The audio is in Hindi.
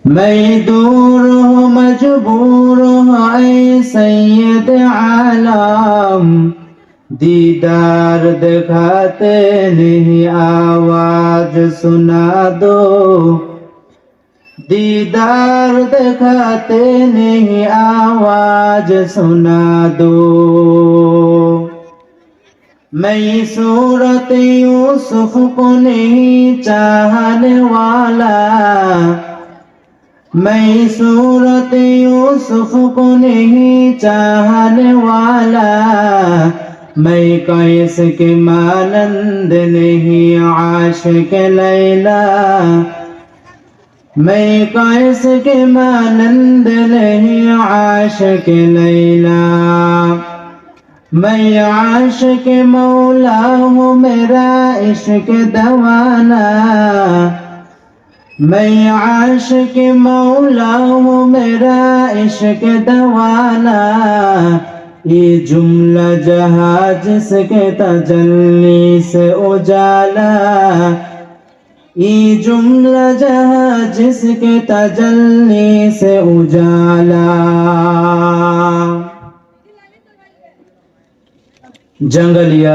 मैं दूर हूँ मजबूर हूँ ऐ सैयद आलम, दीदार दिखाते नहीं आवाज सुना दो, दीदार दिखाते नहीं आवाज सुना दो। मैं सूरत यूसुफ को नहीं चाहने वाला, मैं सूरत यूसुफ को नहीं चाहने वाला, मैं कैस के मानंद नहीं आशिक लैला, मैं कैस के मानंद नहीं आशिक लैला। मैं आशिक मौला हूँ मेरा इश्क दवाना, मैं आशिक मौला हूँ मेरा इश्क दवाना। ये जुमला जहां जिसके तजल्ली से उजाला, ये जुमला जहां जिसके तजल्ली से उजाला। जंगलिया